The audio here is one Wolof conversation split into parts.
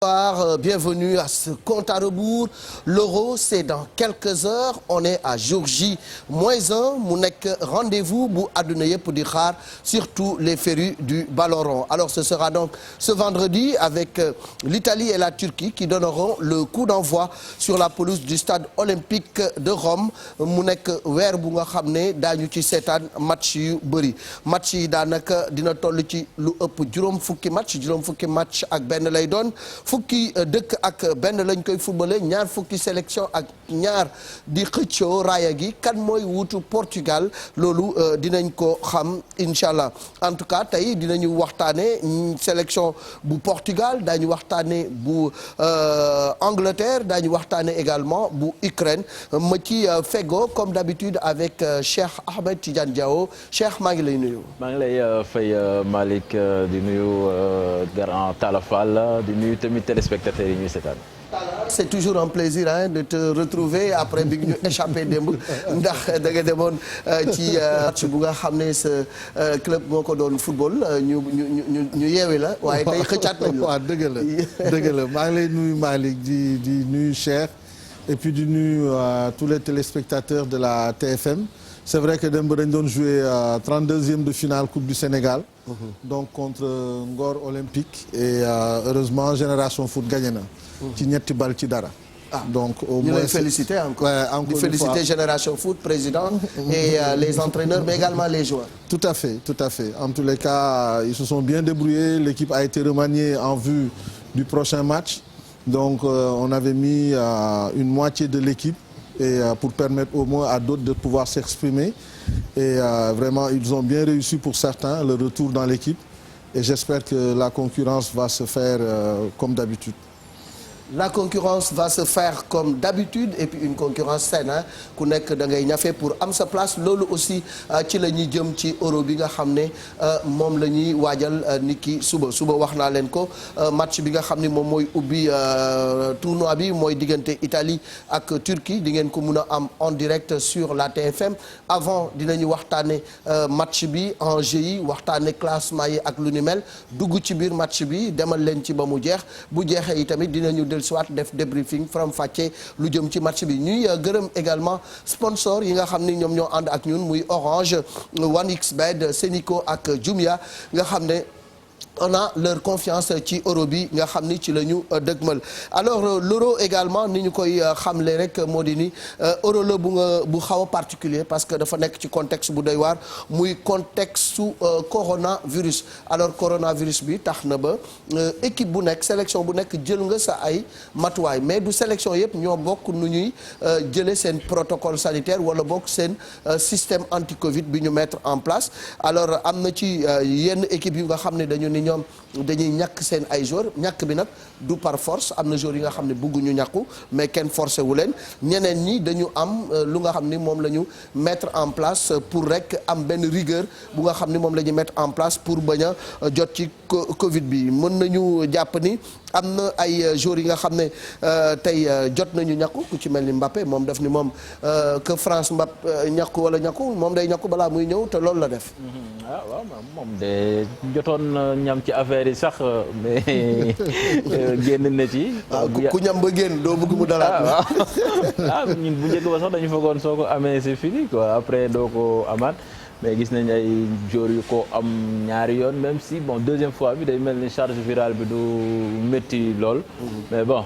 Bonsoir, bienvenue à ce compte à rebours. L'Euro, c'est dans quelques heures. On est à jour J-1 mu nekk rendez-vous bu àdduna yëpp di xaar surtout les férus du ballon rond. Alors ce sera donc ce vendredi avec l'Italie et la Turquie qui donneront le coup d'envoi sur la pelouse du stade olympique de Rome. Mu nekk weer bu nga xam ne daañu ci seetaan match yu bëri match yi daanaka dina toll ci lu ëpp juróom fukki match ak benn lay doon. fukki dëkk ak benn lañ koy footballé ñaar fukki sélection ak ñaar di xëccoo raaya gi kan mooy wuutu Portugal loolu dinañ ko xam incha allah en tout cas tey dinañu waxtaane sélection bu Portugal daañu waxtaane bu Angleterre daañu waxtaane également bu Ukraine ma ci fego comme d'habitude avec Cheikh Ahmed Tidiane Diao Cheikh maa ngi lay nuyu. maa ngi lay fay Malick di nuyu Grand Talla Fall di nuyu tamit téléspectateurs yi ñuy seetaan. C'est toujours un plaisir de te retrouver après bi ñu échappé démb ndax da nga demoon ci match bu nga xam ne sa club moo ko doon football ñu yeewi la waaye tey xëccaat nañu. waaw dëgg la maa ngi lay nuyu Malick di nuyu Cheikh et puis di nuyu tous les téléspectateurs de la TFM. C'est vrai que démb dañ doon jouer 32e de finale Coupe du Sénégal. Donc contre Ngor Olympique et heureusement Génération Foot gagné na. ci ñetti bal ci dara. Donc au moins ñu lay féliciter encore. Encore di féliciter Génération Foot président et les entraîneurs mais également les joueurs. Tout à fait. En tous les cas ils se sont bien débrouillés. L'équipe a été remaniée en vue du prochain match. Donc on avait mis une moitié de l'équipe. Et pour permettre au moins à d'autres de pouvoir s'exprimer. Et vraiment, ils ont bien réussi pour certains, le retour dans l'équipe. Et j'espère que la concurrence va se faire comme d'habitude. La concurrence va se faire comme d'habitude et puis une concurrence saine ku nekk da ngay ñafe pour am sa place loolu aussi ci la ñuy jëm ci euro bi nga xam ne moom la ñuy waajal niki suba wax naa leen ko match bi nga xam ne moom mooy ubbi tournoi bi mooy diggante Italie ak Turquie di ngeen ko mun a am en direct sur la TFM avant dinañu waxtaane match bi enjeu yi waxtaane classement yi ak lu ni mel dugg ci biir match bi demal leen ci ba mu jeex bu jeexee yi tamit dinañu soit def débriefing from fàcce lu jëm ci match bi ñuy gërëm également sponsor yi nga xam ni ñoom ñoo ànd ak ñun muy Orange 1xBet Senico ak Jumia nga xam ne on a leur confiance ci euro bi nga xam ni ci la ñu dëgmal alors l'euro également ni ñu koy xamle rek moo di ni euro la bu xaw a particulier parce que dafa nekk ci contexte bu doy waar muy contexte su coronavirus alors coronavirus bi tax na ba équipe bu nekk sélection bu nekk jël nga sa ay matuwaay mais du sélection yëpp ñoo bokk nu ñuy jëlee seen protocole sanitaire wala bokk seen système anti Covid bi ñu mettre en place alors am na ci yenn équipe yu nga xam ne dañu ni ñoom dañuy ñàkk seen ay joueurs ñàkk bi nag du par force am na joueurs yi nga xam ne bëgguñu ñàkku mais kenn forcé wu leen ñeneen ñi dañu am lu nga xam ni moom la ñu mettre en place pour rek am benn rigueur bu nga xam ni moom la ñu mettre en place pour bañ a jot ci Covid bi mën nañu jàpp ni am na ay joueurs yi nga xam ne tey jot nañu ñàkku ku ci mel ni Mbappé moom def ni moom que France Mbappé ñàkku wala ñàkku moom day ñàkku balaa muy ñëw te loolu la def. waaw moom de jotoon ñam ci affaire yi sax mais génn na ci. ku ñam ba génn doo bëgg mu dalaat. ñun bu njëkk ba sax dañu foogoon soo ko amee c'est fini quoi après doo ko amaat. mais gis nañ ay joueurs yu ko am ñaari yoon même si bon deuxième fois bi day mel ni charge virale bi du métti lool. mais bon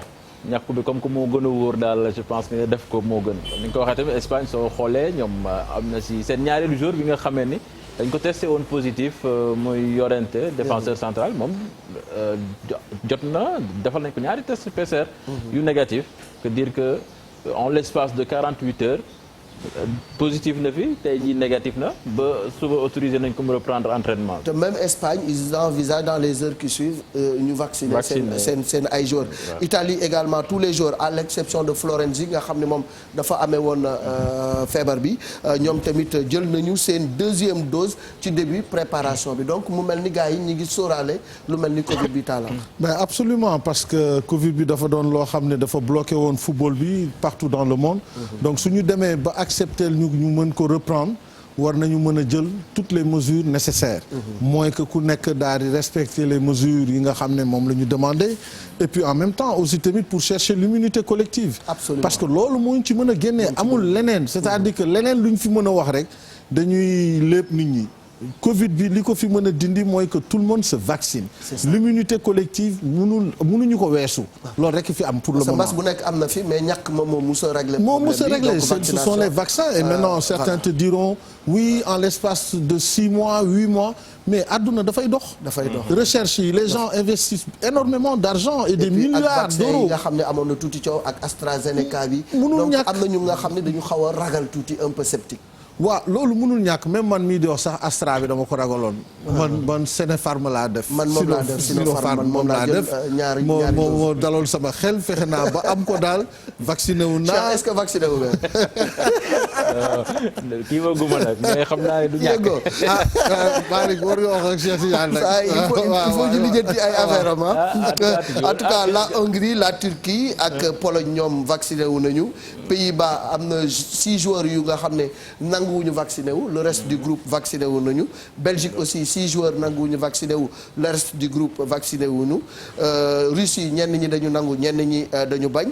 ñàkk bi comme que moo gën a wóor daal je pense que def ko moo gën. ni nga ko waxee tamit Espagne soo xoolee ñoom am na si seen ñaareelu joueur bi nga xamee ni dañ ko testé woon positif muy Llorente défenseur central moom jot na defal nañ ko ñaari test PCR. yu négatif que dire que en l'espace de 48 heures. positif na fi tey jii négatif na ba suba autorisé nañ ko mu reprendre entraînement. te même Espagne ils envisagent dans les heures qui suivent ñu vacciner seen ay joueurs. Italie également tous les jours à l'exception de Florenzi nga xam ne moom dafa amee woon feebar bi ñoom tamit jël nañu seen deuxième dose ci début préparation bi donc mu mel ni gars yi ñu ngi sóoraale lu mel ni Covid bi taala. mais absolument parce que Covid bi dafa doon loo xam ne dafa bloqué woon football bi partout dans le monde. donc suñu demee ba accepter ñu mën ko reprendre war nañu mën a jël toutes les mesures nécessaires. mooy que ku nekk daal di respecter les mesures yi nga xam ne moom la ñu demandé et puis en même temps aussi tamit pour chercher l'immunité collective. Absolument. parce que loolu moo ñu ci mën a génnee amul leneen c'est-à-dire que leneen lu ñu fi mën a wax rek dañuy lépp nit ñi. Covid bi li ko fi mën a dindi mooy que tout le monde se vaccine. L'immunité collective mënuñu ko weesu. loolu rek fi am pour le moment. mbas bu nekk am na fi mais ñàkk moom moo mus a régler. Ce sont les vaccins et maintenant certains te diront oui en l'espace de 6 mois 8 mois mais àdduna dafay dox. recherche yi les gens investissent énormément d'argent et des milliards d'euros. yi nga xam ne amoon na tuuti coow ak AstraZeneca bi. mënul ñàkk donc am na ñu nga xam ne dañu xaw a ragal tuuti un peu sceptique. waaw loolu mënul ñàkk même man mii di wax sax Astra bi dama ko ragaloon. man Sinopharm laa def. man moom laa def Sinopharm moom laa def ñaari moo daloon sama xel fexe naa ba am ko daal. vacciné wu naa est-ce que vacciné wu nga. kii ma guma nag mais xam naa ne du ñàkk. Malick war nga wax ak Cheikh Tidiane nag. il faut ñu lijjanti ay affaire am en tout cas la Hongrie la Turquie ak Pologne ñoom vacciné wu nañu. Pays-Bas am na 6 joueurs yu nga xam ne nanguwuñu vacciné wu le reste du groupe vacciné wu nañu Belgique aussi 6 joueurs nanguwuñu vacciné wu le reste du groupe vacciné wuñu Russie ñenn ñi dañu nangu ñenn ñi dañu bañ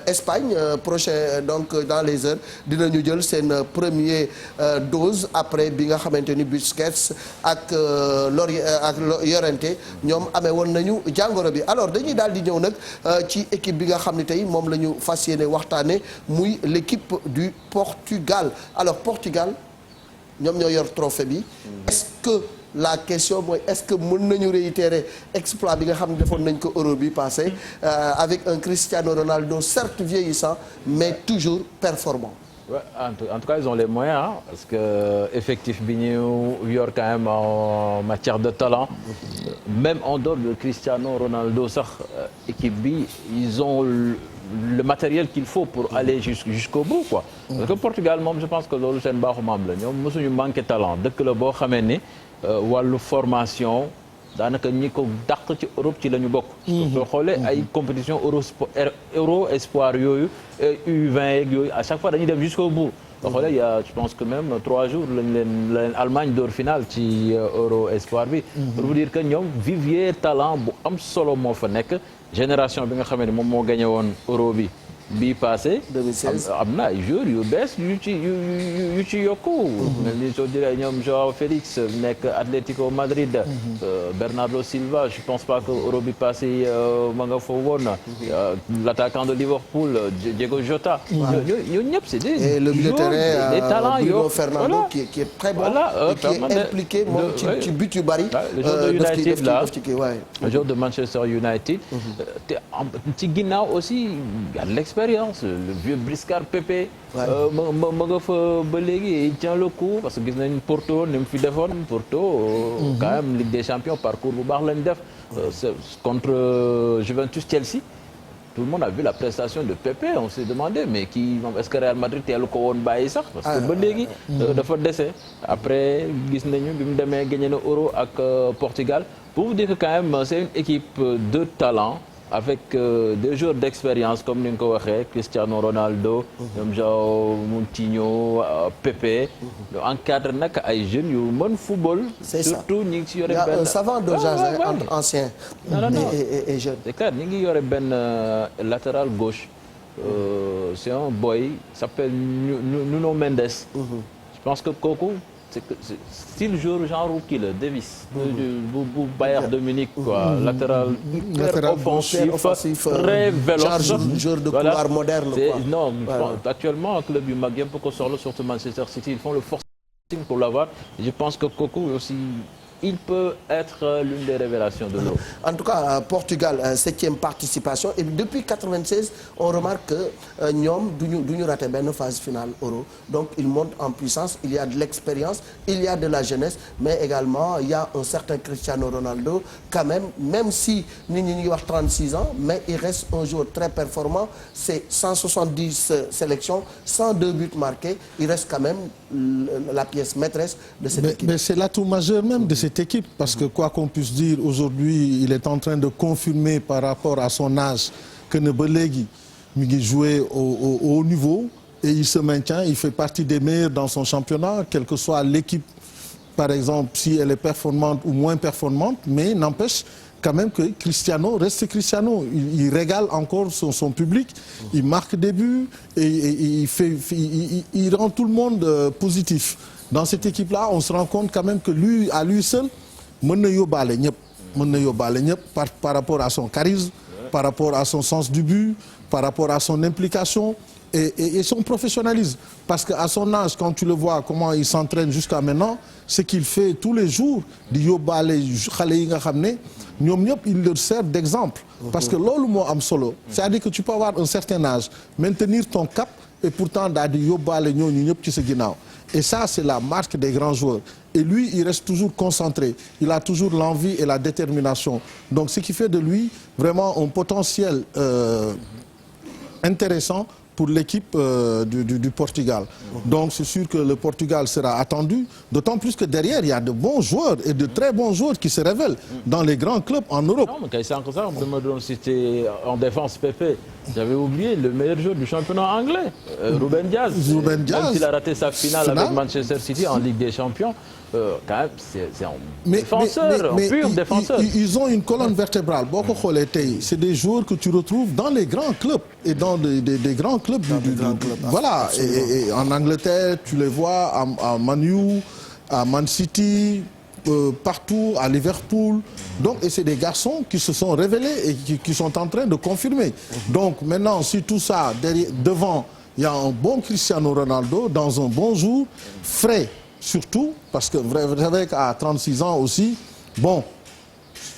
Espagne prochain donc dans les heures dinañu jël seen premier dose après bi nga xamante ni Busquets ak Llorente ñoom amee woon nañu jàngoro bi alors dañuy daal di ñëw nag ci équipe bi nga xam ne tey moom la ñu fas yéene waxtaane muy l'équipe du Portugal alors Portugal ñoom ñoo yor trophée bi est-ce que la question mooy est-ce que mën nañu réitérer exploit bi nga xam ne defoon nañ ko Euro bi passé avec un Cristiano Ronaldo certes vieillissant mais toujours performant. Ouais, en tout cas ils ont les moyens hein, parce que effectif bi ñu yor quand même en matière de talent même en dehors de Cristiano Ronaldo sax équipe bi ils ont le matériel qu'il faut pour aller jusqu'au bout quoi. Parce que Portugal moom je pense que loolu seen baaxu maam la ñoom mosuñu manqué talent dëkk la boo xamee ni wàllu formation daanaka ñi ko dàq ci Europe ci la ñu bokk. soo xoolee ay compétition Euro espoir yooyu U20 yeeg yooyu à chaque fois dañuy dem jusqu'au bout. soo xoolee il y a je pense que même 3 jours la leen Allemagne door finale ci Euro espoir bi. pour vous dire que ñoom vivier talent bu am solo moo fa nekk. génération bi nga xam ne moom moo gagné woon Euro bi bii passé. 2016 am na ay joueurs yu bees yu ci yokku. mel ni soo jëlee ñoom Joao Félix nekk Atlético Madrid. Bernardo Silva je pense pas que Euro bi passé ma nga fa woon. l'attaquant de Liverpool Diego Jota. ñooñu ñëpp c'est des le milieu de terrain des talents Bruno Fernando qui est très bon. et qui est impliqué moom ci but yu bari. le joueur de United là le joueur de Manchester United. te ci ginnaaw aussi y a de l'expérience le vieux briscard Pepe. ma nga fa ba léegi il tient le coup parce que gis nañ Porto ni mu fi defoon Porto. quand même Ligue des Champions parcours bu baax lañ def. contre Juventus Chelsea. tout le monde a vu la prestation de Pepe on s'est demandé mais kii moom est-ce que Real Madrid teelu ko woon bàyyi sax. parce que ba léegi dafa dese. après gis nañu bi mu demee gagné na Euro ak Portugal pour vous dire que quand même c'est une équipe de talent. avec des joueurs d'expérience comme ni nga ko waxee Cristiano Ronaldo. ñoom João Moutinho Pepe. ñu encadré nag ay jeunes yu mën football. c'est ça surtout ñi ngi ci yore benn. il y a un savant dosage entre anciens. et jeunes. c'est clair ñi ngi yore benn latéral gauche. c'est un boy il s'appelle Nuno Mendes. je pense que kooku. c'est que style joueur genre kii la Davis. bu Bayern de Munich quoi. latéral offensif très véloce. joueur de couloir moderne quoi. non actuellement club yu mag yëpp ko soxla surtout Manchester City ils font le forcing pour l'avoir je pense que kooku aussi. il peut être l'une des révélations de l'Euro. En tout cas Portugal 7e participation et depuis 96 on remarque que ñoom duñu raté benn phase finale Euro donc ils montent en puissance il y a de l'expérience il y a de la jeunesse mais également il y a un certain Cristiano Ronaldo quand même si nit ñi ngi wax 36 ans mais il reste un joueur très performant c'est 170 sélections 102 buts marqués il reste quand même la pièce maîtresse de cette équipe. Mais c'est l'atout majeur même de cette équipe parce que quoi qu'on puisse dire aujourd'hui il est en train de confirmer par rapport à son âge que ne ba léegi mi ngi jouer au haut niveau et il se maintient, il fait partie des meilleurs dans son championnat, quelle que soit l'équipe, par exemple, si elle est performante ou moins performante, mais n'empêche quand même que Cristiano reste Cristiano. Il régale encore son public, il marque des buts et il rend tout le monde positif. Dans cette équipe-là, on se rend compte quand même que lui, à lui seul, mën na yóbbaale ñëpp par rapport à son charisme, par rapport à son sens du but, par rapport à son implication et son professionnalisme. Parce qu'à son âge, quand tu le vois, comment il s'entraîne jusqu'à maintenant, ce qu'il fait tous les jours, di yóbbaale xale yi nga xam ne ñoom ñëpp il leur sert d'exemple. Parce que loolu moo am solo. C'est-à-dire que tu peux avoir un certain âge, maintenir ton cap et pourtant daal di yóbbaale ñooñu ñëpp ci sa ginnaaw. Et ça, c'est la marque des grands joueurs. Et lui, il reste toujours concentré. Il a toujours l'envie et la détermination. Donc, ce qui fait de lui vraiment un potentiel intéressant pour l'équipe du Portugal. Donc, c'est sûr que le Portugal sera attendu, d'autant plus que derrière, il y a de bons joueurs et de très bons joueurs qui se révèlent dans les grands clubs en Europe. Non, mais quand c'est encore ça, on peut me donner citer en défense Pépé. J'avais oublié le meilleur joueur du championnat anglais, Ruben Diaz. Ruben Diaz. Même s'il a raté sa finale avec Manchester City en Ligue des Champions, quand même, c'est un défenseur, un pur défenseur. Ils ont une colonne vertébrale. C'est des joueurs que tu retrouves dans les grands clubs et dans des grands clubs. Voilà. Et en Angleterre, tu les vois à Man U, à Man City, partout, à Liverpool. Donc, et c'est des garçons qui se sont révélés et qui sont en train de confirmer. Donc maintenant, si tout ça, devant, il y a un bon Cristiano Ronaldo dans un bon jour, frais surtout, parce que vous savez qu'à 36 ans aussi, bon,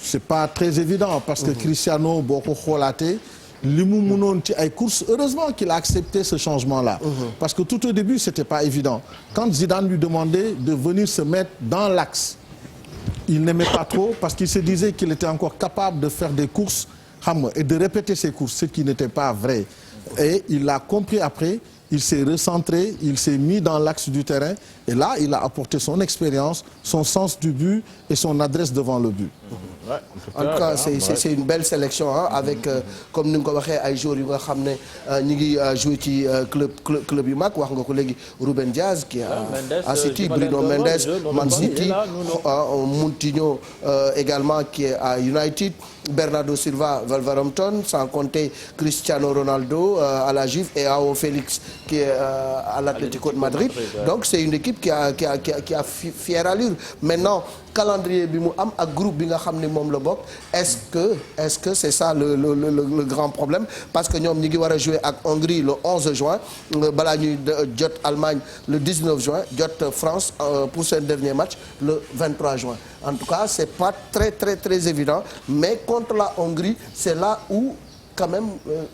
c'est pas très évident, parce que Cristiano, beaucoup relaté, heureusement qu'il a accepté ce changement-là. Parce que tout au début, c'était pas évident. Quand Zidane lui demandait de venir se mettre dans l'axe, il n'aimait pas trop parce qu'il se disait qu'il était encore capable de faire des courses et de répéter ses courses, ce qui n'était pas vrai. Et il l'a compris après, il s'est recentré, il s'est mis dans l'axe du terrain et là, il a apporté son expérience, son sens du but et son adresse devant le but. Ouais, en tout cas, c'est une belle sélection avec comme ni nga ko waxee ay joueurs yu nga xam ne ñu ngi joué ci club yu mag wax nga ko léegi Ruben Diaz qui a City, Bruno Mendes, Man City, Moutinho également qui est à United, Bernardo Silva, Wolverhampton, sans compter Cristiano Ronaldo à la Juve et João Félix qui est à l'Atlético de Madrid. Donc c'est une équipe qui a fière allure. Maintenant calendrier bi mu am ak groupe bi nga xam ne moom la bokk est-ce que c'est ça le grand problème parce que ñoom ñi ngi war a jouer ak Hongrie le 11 juin balaa ñuy jot Allemagne le 19 juin jot France pour seen dernier match le 23 juin en tout cas c'est pas très évident mais contre la Hongrie c'est là où quand même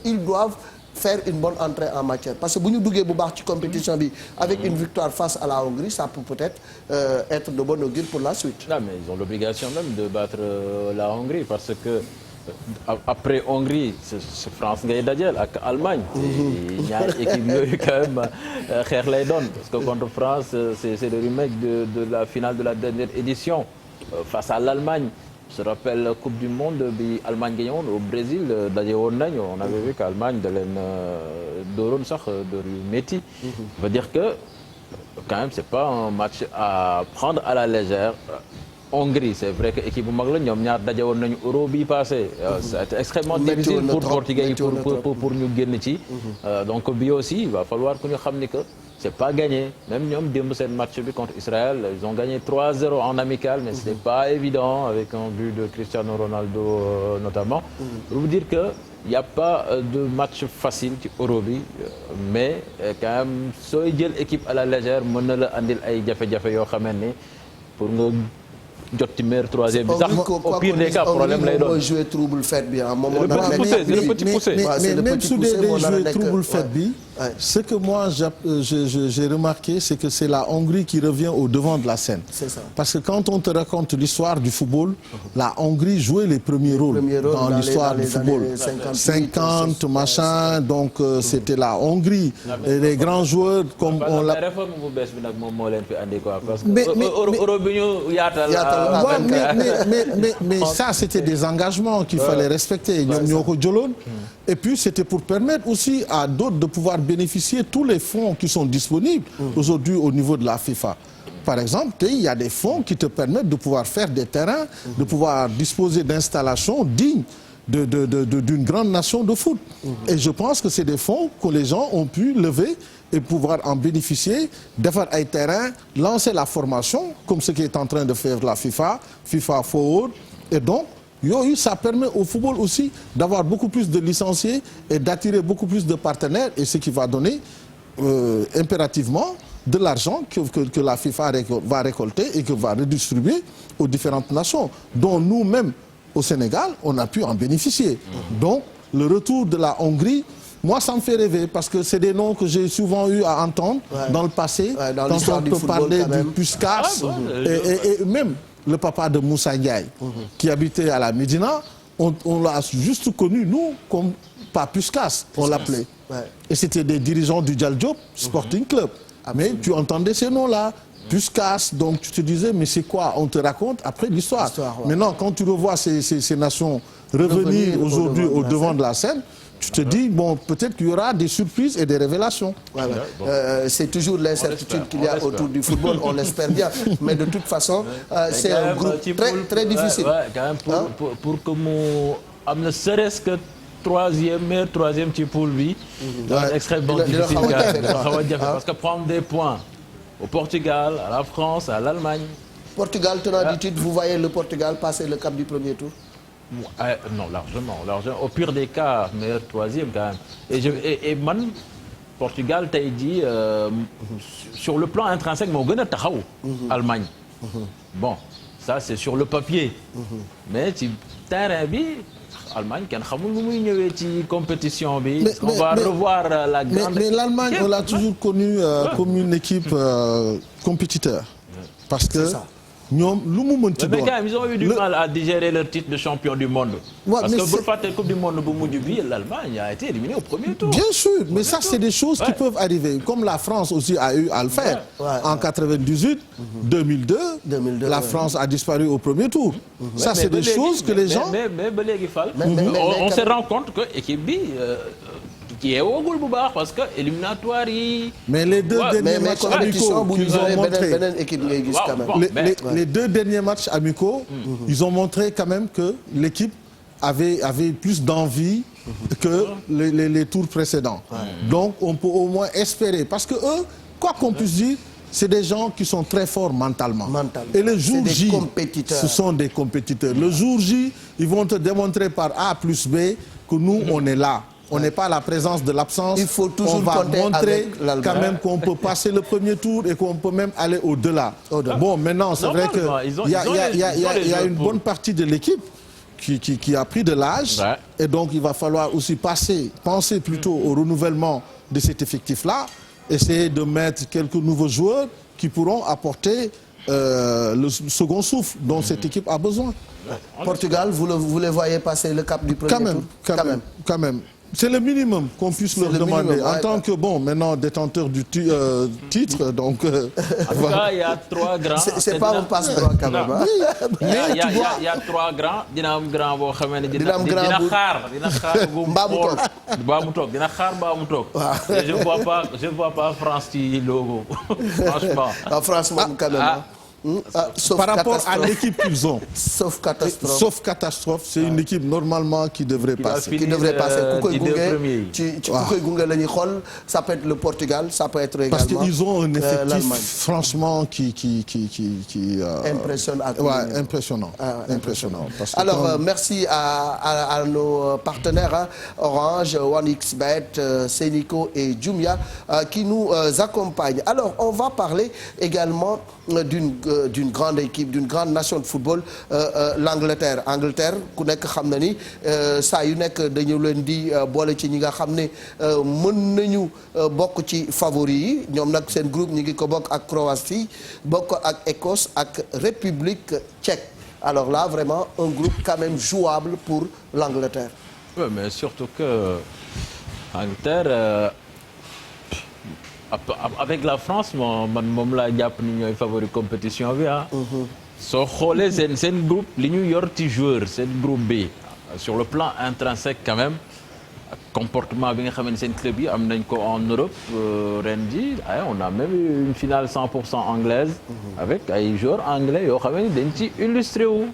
ils doivent faire une bonne entrée en matière parce que bu ñu duggee bu baax ci compétition bi avec une victoire face à la Hongrie ça peut peut-être être de bon augure pour la suite. Non mais ils ont l'obligation même de battre la Hongrie parce que après Hongrie c'est France ngay dajeel ak Allemagne. ñaari équipe yooyu quand même xeex lay doon parce que contre France c'est le remake de la finale de la dernière édition face à l'Allemagne. Je me rappelle Coupe du Monde bi Allemagne gagné woon au Brésil daje woon nañu on avait vu qu'Allemagne da leen dooroon sax door yu métti. Ça veut dire que quand même c'est pas un match à prendre à la légère. Hongrie c'est vrai que équipe bu mag la ñoom ñaar daje woon nañu Euro bii passé. ça a été extrêmement difficile pour Portugais pour ñu génn ci. donc bii aussi il va falloir que ñu xam ni que. C'est pas gagné même ñoom démb seen match bi contre Israël ils ont gagné 3-0 en amical mais c'était pas évident avec un but de Cristiano Ronaldo notamment pour vous dire que il y a pas de match facile ci Euro bi mais quand même sooy jël équipe à la légère mën na la andil ay jafe-jafe yoo xamante ni pour nga jot ci meilleur troisième bi sax au pire des cas problème lay doon. jouer trouble fête bi mais même su dee jouer trouble fête bi ce que moi j'ai remarqué c'est que c'est la Hongrie qui revient au devant de la scène. C'est ça. Parce que quand on te raconte l'histoire du football la Hongrie jouait les premiers rôles dans l'histoire du football 50 machin donc c'était la Hongrie et les grands joueurs comme on l'a réforme bu bees bi nag moom moo leen fi andi quoi parce que Euro bi ñu yaatal mais ça c'était des engagements qu'il fallait respecter ñoom ñoo ko jëloon et puis c'était pour permettre aussi à d'autres de pouvoir bénéficier tous les fonds qui sont disponibles aujourd'hui au niveau de la FIFA. Par exemple, il y a des fonds qui te permettent de pouvoir faire des terrains, de pouvoir disposer d'installations dignes d'une grande nation de foot. Et je pense que c'est des fonds que les gens ont pu lever et pouvoir en bénéficier, defar ay terrain, lancer la formation, comme ce qui est en train de faire la FIFA Forward. Et donc, ça permet au football aussi d'avoir beaucoup plus de licenciés et d'attirer beaucoup plus de partenaires, et ce qui va donner impérativement de l'argent que la FIFA va récolter et que va redistribuer aux différentes nations, dont nous-mêmes au Sénégal, on a pu en bénéficier. Donc, le retour de la Hongrie, moi, ça me fait rêver parce que c'est des noms que j'ai souvent eu à entendre dans le passé, quand on peut parler du Puskás et même le papa de Moussa Ndiaye, qui habitait à la Médina, on l'a juste connu, nous, comme pas Puskás, on l'appelait. Et c'était des dirigeants du Dial Diop Sporting Club. Mais tu entendais ces noms-là, Puskás, donc tu te disais, mais c'est quoi? On te raconte après l'histoire. Maintenant, quand tu revois ces nations revenir aujourd'hui au devant de la scène, tu te dis, bon, peut-être qu'il y aura des surprises et des révélations. C'est toujours l'incertitude qu'il y a autour du football, on l'espère bien. Mais de toute façon, c'est un groupe très difficile. Quand même, pour que mu ne serait-ce que meilleur troisième ci poule bi. Extrêmement difficile parce que prendre des points au Portugal, à la France, à l'Allemagne. Portugal, tenant du titre, vous voyez le Portugal passer le cap du premier tour? Non, largement. Au pire des cas, meilleur troisième quand même. Et man, Portugal, t'as dit, sur le plan intrinsèque, moo gën a taxaw Allemagne. Bon, ça c'est sur le papier. Mais ci terrain bi, Allemagne, kenn xamul nu muy ñëwee ci compétition bi. On va revoir la grande. Mais l'Allemagne, on l'a toujours connue comme une équipe compétiteur. Parce que ñoom lu mu mënti doon. Mais quand même, ils ont eu du mal à digérer leur titre de champion du monde. Parce que bu fàtte Coupe du monde bu mujj bi, l'Allemagne a été éliminée au premier tour. Bien sûr, mais ça c'est des choses qui peuvent arriver. Comme la France aussi a eu à le faire. En 98, 2002, la France a disparu au premier tour. Ça c'est des choses que les gens. Mais ba léegi Fall. On se rend compte que équipe bi qui est au goal bu baax parce que éliminatoire yi. Mais les deux derniers matchs amicaux qu'ils ont montré. Les deux derniers matchs amicaux, ils ont montré quand même que l'équipe avait plus d'envie que les tours précédents. Donc on peut au moins espérer parce que eux, quoi qu'on puisse dire, c'est des gens qui sont très forts mentalement. Et le jour J, ce sont des compétiteurs. Le jour J, ils vont te démontrer par A plus B que nous on est là. On n'est pas à la présence de l'absence. Il faut toujours compter montrer quand même qu'on peut passer le premier tour et qu'on peut même aller au-delà. Bon, maintenant, c'est vrai qu'il y a une bonne partie de l'équipe qui a pris de l'âge. Et donc, il va falloir aussi penser plutôt au renouvellement de cet effectif-là. Essayer de mettre quelques nouveaux joueurs qui pourront apporter le second souffle dont cette équipe a besoin. Portugal, vous les voyez passer le cap du premier tour? Quand même. C'est le minimum qu'on puisse leur demander en tant que maintenant détenteur du titre. Donc, en tout cas, il y a trois grands. C'est pas un passe-droit quand même. Il y a trois grands. Dina am grand boo xamee ne dina xaar mbaa mu toog dina xaar mbaa mu toog. Je vois pas France ci logo. Franchement. France moom quand même. Par rapport à l'équipe qu'ils ont. Sauf catastrophe. Sauf catastrophe, c'est une équipe normalement qui devrait passer. Qui devrait passer. Ku koy gunge la ñuy xool, ça peut être le Portugal, ça peut être également. Parce qu'ils ont un effectif franchement qui impressionne. Impressionnant. Impressionnant. Alors merci à nos partenaires Orange, 1xBet, Senico et Jumia qui nous accompagnent. Alors on va parler également d'une grande équipe, d'une grande nation de football, l'Angleterre. Angleterre ku nekk xam na ni saa yu nekk dañu leen di boole ci ñi nga xam ne mën nañu bokk ci favori yi ñoom nag seen groupe ñi ngi ko bokk ak Croatie bokk ak Écosse ak République tchèque. Alors là vraiment un groupe quand même jouable pour l'Angleterre. Oui, mais surtout que Angleterre avec la France moom laa jàpp ni ñooy favori compétition bi soo xoolee seen groupe li ñu yor ci joueur seen groupe bi sur le plan intrinsèque quand même ak comportement bi nga xam ne seen club yi am nañ ko en Europe ren ji on a même eu une finale 100% anglaise. avec ay joueurs anglais yoo xam ne dañ ci illustré wu.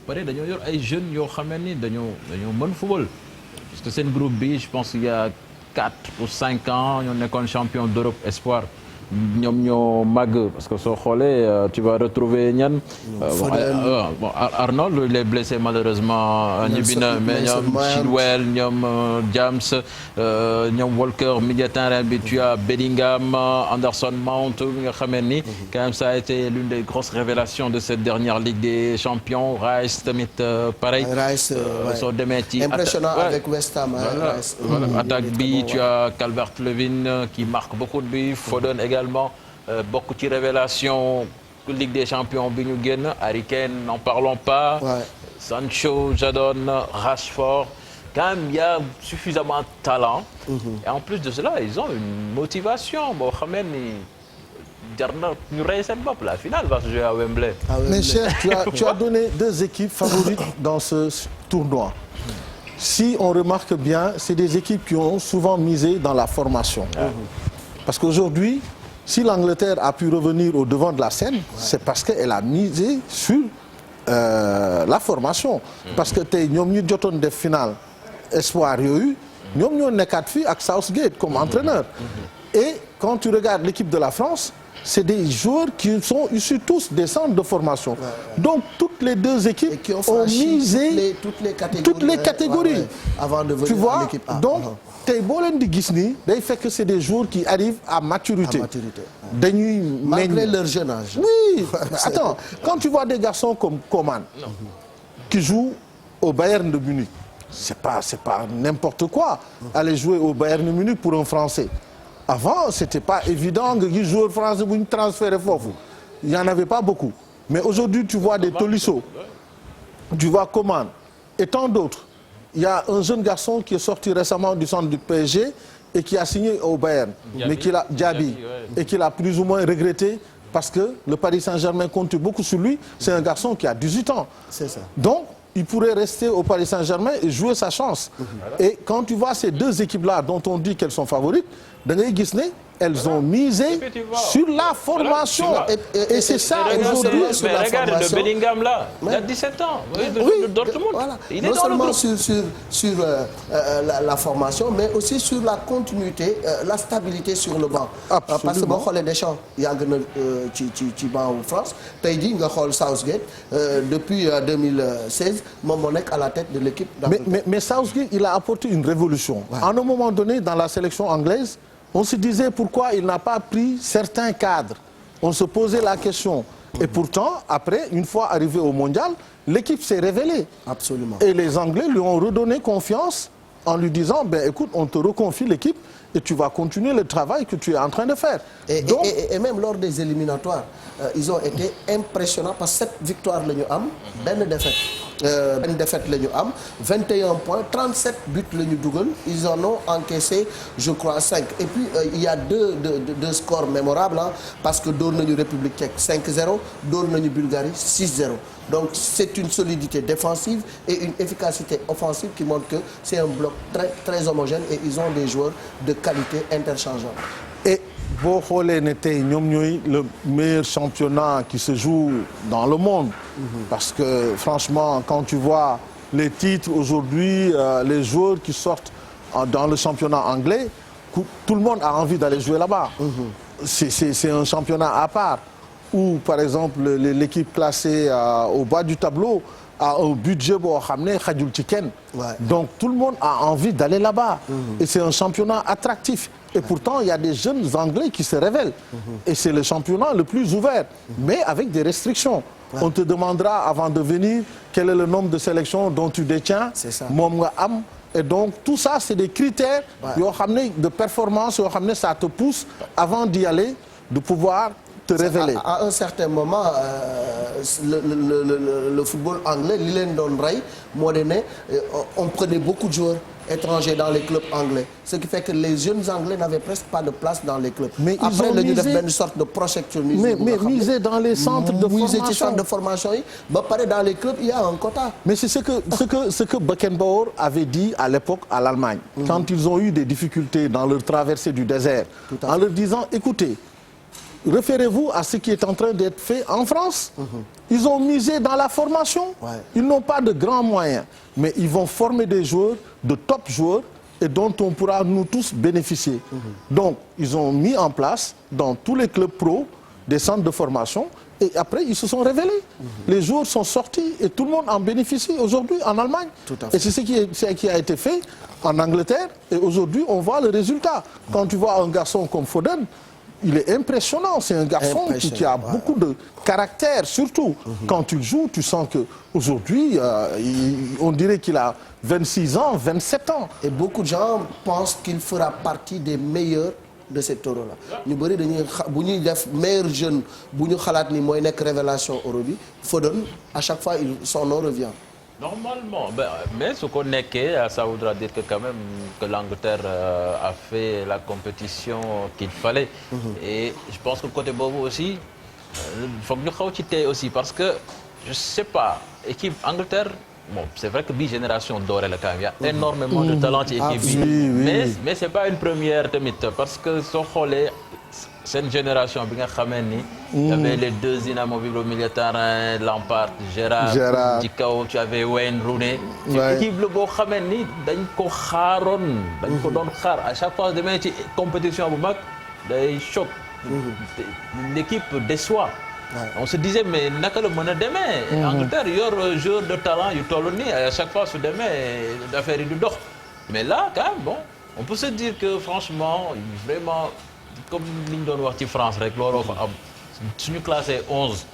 pare dañoo yor ay jeunes yoo xam ne dañoo mën football. parce que seen groupe bi je pense qu'il y a 4 ou 5 ans ñoo nekkoon champion d'Europe espoir. ñoom ñoo màgg parce que soo xoolee tu vas retrouver ñan. bon Arnold il est blessé malheureusement. ñibbi na mais ñoom Chilwell ñoom James ñoom Walker milieu terrain bi tu as Bellingham Anderson Mount bi nga xamee ni. quand même ça a été l'une des grosses révélations de cette dernière Ligue des Champions Rice tamit pareil. Rice soo demee ci impressionnant avec West Ham. voilà attaque bi tu as Calvert-Lewin qui marque beaucoup de buts Foden également. bokk ci révélation Ligue des Champions bi ñu génn Harry Kane n'en parlons pas. Sancho Jadon Rashford quand même il y a suffisamment de talent. Et en plus de cela ils ont une motivation boo xamee ni jar na ñu rey seen bopp la finale va se jouer à Wembley. Mais cher tu as donné 2 équipes favorites dans ce tournoi. Si on remarque bien c'est des équipes qui ont souvent misé dans la formation. Parce qu'aujourd'hui si l'Angleterre a pu revenir au devant de la scène, c'est parce qu'elle a misé sur la formation. Parce que tey ñoom ñu jotoon def finale espoir yooyu ñoom ñoo nekkaat fii ak Southgate comme entraîneur. Et quand tu regardes l'équipe de la France, c'est des joueurs qui sont issus tous des centres de formation. Donc toutes les 2 équipes ont misé toutes les catégories. Avant de venir à l'équipe A. Donc tey boo leen di gis nii day fekk c'est des joueurs qui arrivent à maturité. dañuy malgré leur jeune âge. Oui, mais attends, quand tu vois des garçons comme Coman qui jouent au Bayern de Munich, c'est pas n'importe quoi aller jouer au Bayern de Munich pour un Français. Avant, c'était pas évident que les joueurs français bu ñu transféré foofu. Il y en avait pas beaucoup. Mais aujourd'hui, tu vois des Tolisso, tu vois Coman et tant d'autres. Il y a un jeune garçon qui est sorti récemment du centre du PSG et qui a signé au Bayern, mais Diaby, et qu'il a plus ou moins regretté parce que le Paris Saint-Germain compte beaucoup sur lui. C'est un garçon qui a 18 ans. C'est ça. Donc, il pourrait rester au Paris Saint-Germain et jouer sa chance. Et quand tu vois ces 2 équipes-là dont on dit qu'elles sont favorites, da ngay gis ne elles ont misé sur la formation. Et c'est ça aujourd'hui. Mais regarde le Bellingham là, il a 17 ans. Oui, Dortmund. Voilà. Il est non dans le seulement groupe. sur la formation, mais aussi sur la continuité, la stabilité sur le banc. Absolument. Parce que boo xoolee Deschamps yàgg na ci banc wu France tey jii nga xool Southgate depuis 2016 moom moo nekk à la tête de l'équipe. Mais Southgate, il a apporté une révolution. À un moment donné, dans la sélection anglaise, on se disait pourquoi il n'a pas pris certains cadres. On se posait la question. Et pourtant, après, une fois arrivé au mondial, l'équipe s'est révélée. Absolument. Et les Anglais lui ont redonné confiance en lui disant, ben écoute, on te reconfie l'équipe et tu vas continuer le travail que tu es en train de faire. Et même lors des éliminatoires, ils ont été impressionnants parce que 7 victoires la ñu am, benn défaite la ñu am, 21 points, 37 buts la ñu dugal, ils en ont encaissé je crois 5. Et puis il y a deux scores mémorables parce que dóor nañu République tchèque 5-0, dóor nañu Bulgarie 6-0. Donc c'est une solidité défensive et une efficacité offensive qui montre que c'est un bloc très homogène et ils ont des joueurs de qualité interchangeables. Et boo xoolee ne tey ñoom ñooy le meilleur championnat qui se joue dans le monde. Parce que franchement, quand tu vois les titres aujourd'hui, les joueurs qui sortent dans le championnat anglais, tout le monde a envie d'aller jouer là-bas. C'est un championnat à part. Où par exemple l'équipe classée au bas du tableau a un budget boo xam ne xajul ci kenn. Donc tout le monde a envie d'aller là-bas. Et c'est un championnat attractif. Et pourtant il y a des jeunes Anglais qui se révèlent. Et c'est le championnat le plus ouvert, mais avec des restrictions. On te demandera avant de venir quel est le nombre de sélections dont tu détiens. C'est ça. Moom nga am. Et donc tout ça c'est des critères yoo xam ne de performance yoo xam ne ça te pousse avant d'y aller de pouvoir te révéler. À un certain moment le football anglais li leen doon rey moo di ne on prenait beaucoup de joueurs étrangers dans les clubs anglais ce qui fait que les jeunes anglais n'avaient presque pas de place dans les clubs. Mais après la ñu def benn sorte de projectionnisme. mais miser dans les centres de formation miser ci centre de formation yi ba pare dans les clubs il y a un quota. mais c'est ce que Beckenbauer avait dit à l'époque à l'Allemagne. Quand ils ont eu des difficultés dans leur traversée du désert. En leur disant écoutez. Référez-vous à ce qui est en train d'être fait en France. Ils ont misé dans la formation. Ils n'ont pas de grands moyens, mais ils vont former des joueurs, de top joueurs, et dont on pourra nous tous bénéficier. Donc, ils ont mis en place dans tous les clubs pro des centres de formation, et après, ils se sont révélés. Les joueurs sont sortis et tout le monde en bénéficie aujourd'hui en Allemagne. Et c'est ce qui a été fait en Angleterre, et aujourd'hui, on voit le résultat. Quand tu vois un garçon comme Foden, il est impressionnant, c'est un garçon qui a beaucoup de caractère, surtout. Quand tu joues, tu sens qu'aujourd'hui, on dirait qu'il a 26 ans, 27 ans. Et beaucoup de gens pensent qu'il fera partie des meilleurs de cet euro-là. Ñu bëri dañuy bu ñuy def meilleur jeune bu ñu xalaat ni mooy nekk révélation euro bi Foden à chaque fois son nom revient. Normalement, mais ce qu'on nekkee, ça voudra dire que quand même que l'Angleterre a fait la compétition qu'il fallait. Et je pense que côté boobu aussi, faut que ñu xaw ci tey aussi parce que je sais pas, équipe Angleterre, bon, c'est vrai que bi génération dorée la quand même, il y a énormément de talent ci équipe bi. Mais c'est pas une première tamit parce que soo xoolee cette génération bi nga xamee ni. Il y avait les deux inamovibles au milieu de terrain, Lampard, Gérrard. Ci kaw tu avais Wayne Rooney. équipe la boo xamee ni dañ ko xaaroon. dañ ko doon xaar à chaque fois demee ci compétition bu mag day choc. L'équipe déçoit. On se disait mais naka la mën a demee. Angleterre yor joueur de talent yu toll nii à chaque fois su demee affaire yi du dox. Mais là quand même bon on peut se dire que franchement vraiment. Comme li ñu doon wax ci France rek looloo fa am suñu classé 11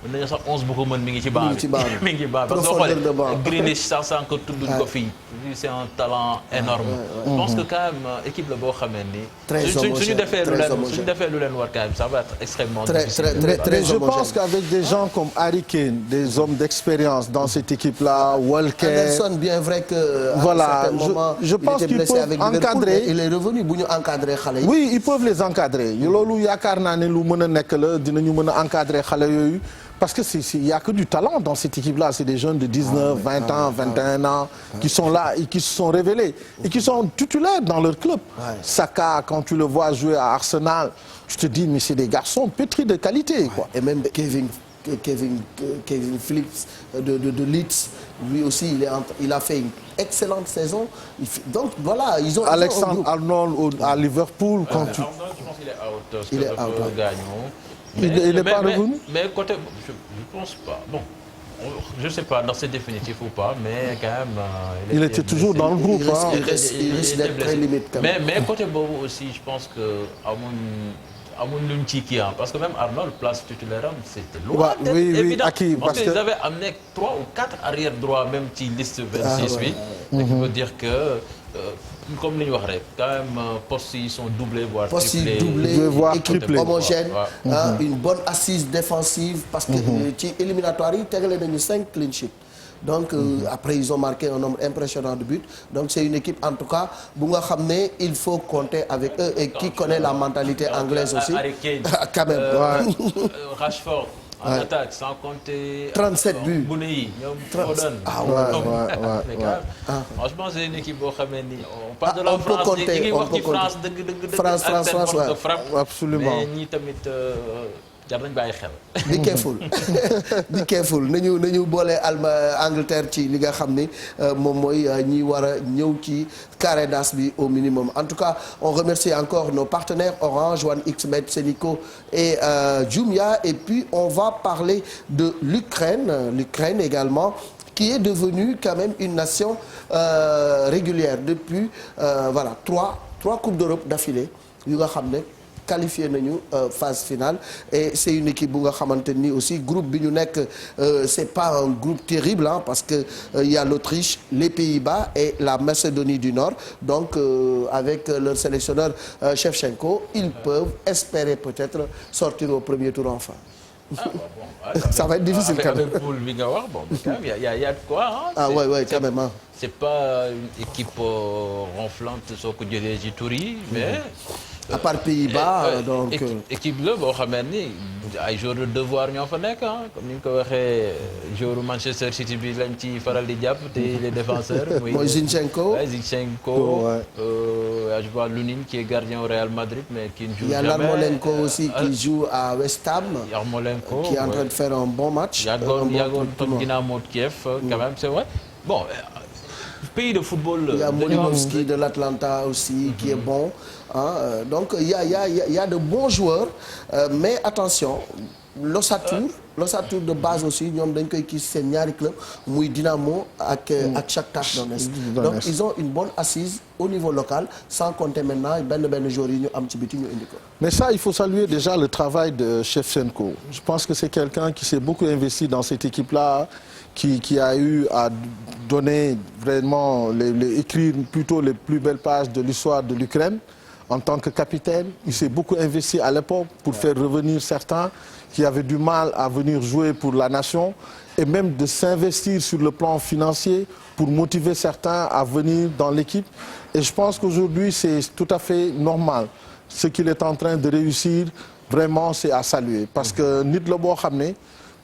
mën nañu sax 11 bu ko mën mi ngi ci banc bi mi ngi ci banc bi parce que soo xoolee Grealish sax sànq tudduñ ko fii c'est un talent énorme je pense que quand même équipe la boo xamee ni suñu defee lu leen war quand même ça va être extrêmement difficile mais je pense qu'avec des gens comme Harry Kane des hommes d'expérience dans cette équipe-là Walker Anderson bien vrai que voilà je pense qu'ils peuvent encadrer il est revenu bu ñu encadrer xale yi oui ils peuvent les encadrer loolu yaakaar naa ne lu mën a nekk la dinañu mën a encadrer xale yooyu parce que il y a que du talent dans cette équipe-là c'est des jeunes de 19 20 ans 21 ans qui sont là et qui se sont révélés et qui sont titulaires dans leur club Saka quand tu le vois jouer à Arsenal tu te dis mais c'est des garçons pétris de qualité quoi. Et même Kevin Phillips de Leeds lui aussi il a fait une excellente saison donc voilà ils ont Alexander-Arnold à Liverpool quand tu Arnold, je pense qu'il est out il n'est pas revenu mais côté je pense pas bon je sais pas c'est définitif ou pas mais quand même il était toujours dans le groupe il risque d'être très limite quand même mais côté boobu aussi je pense que amuñ luñ ci kii parce que même Arnold place titulaire am c'était loin d'être évident parce qu'ils avaient amené 3 ou 4 arrière droit même ci liste 26 bi ce qui veut dire que comme li ñu wax rek quand même postes yi sont doublés voire équipe homogène une bonne assise défensive parce que ci éliminatoire yi tegale nañu 5 clean sheet donc après ils ont marqué un nombre impressionnant de buts donc c'est une équipe en tout cas bu nga xam ne il faut compter avec eux et qui connaît la mentalité anglaise aussi quand même Rashford en attaque sans compter 37 buts Bounei ñoom Foden franchement c'est une équipe boo xamee ni on parle de la France ñi ngi wax ci France dëgg France de frappe absolument mais ñi tamit jar nañ bàyyi xel. be careful nañu boole Angleterre ci li nga xam ni moom mooy ñi war a ñëw ci carré d'as bi au minimum en tout cas on remercie encore nos partenaires Orange One XBet Senico et Jumia et puis on va parler de l'Ukraine également qui est devenue quand même une nation régulière depuis voilà trois coupes d'Europe d'affilée yu nga xam ne qualifié nañu phase finale et c'est une équipe bu nga xamante ni aussi groupe bi ñu nekk c'est pas un groupe terrible parce que il y a l'Autriche les Pays-Bas et la Macédonie du Nord donc avec leur sélectionneur Shevchenko ils peuvent espérer peut-être sortir au premier tour enfin. Ça va être difficile quand même. Avec poule bi nga wax bon quand même y a de quoi hein. Ah ouais quand même. C'est pas une équipe ronflante soo ko jëlee ci tur yi mais. À part Pays-Bas donc. équipe la boo xamee ni ay joueurs de devoir ñoo fa nekk ah comme ni nga ko waxee joueur Manchester City bi lañ ci faral di jàpp te les défenseurs. mooy Zinchenko. Je vois Lunin qui est gardien au Real Madrid mais qui ne joue jamais. Il y a Yarmolenko aussi qui joue à West Ham. Yarmolenko qui est en train de faire un bon match. yàggoon comme Dynamo de Kiev quand même c'est vrai bon. Pays de football. Il y a Molinovski de l'Atlanta aussi qui est bon donc il y a de bons joueurs mais attention l'ossature de base aussi ñoom dañ koy kii seen ñaari club muy Dynamo ak Shakhtar Donetsk donc ils ont une bonne assise au niveau local sans compter maintenant benn joueur yi ñu am ci biti ñu indi ko. Mais ça il faut saluer déjà le travail de Shevchenko. Je pense que c'est quelqu'un qui s'est beaucoup investi dans cette équipe-là. Qui a eu à donner vraiment écrire plutôt les plus belles pages de l'histoire de l'Ukraine en tant que capitaine. Il s'est beaucoup investi à l'époque pour faire revenir certains qui avaient du mal à venir jouer pour la nation et même de s'investir sur le plan financier pour motiver certains à venir dans l'équipe. Et je pense qu'aujourd'hui c'est tout à fait normal. Ce qu'il est en train de réussir vraiment c'est à saluer parce que nit la boo xam ne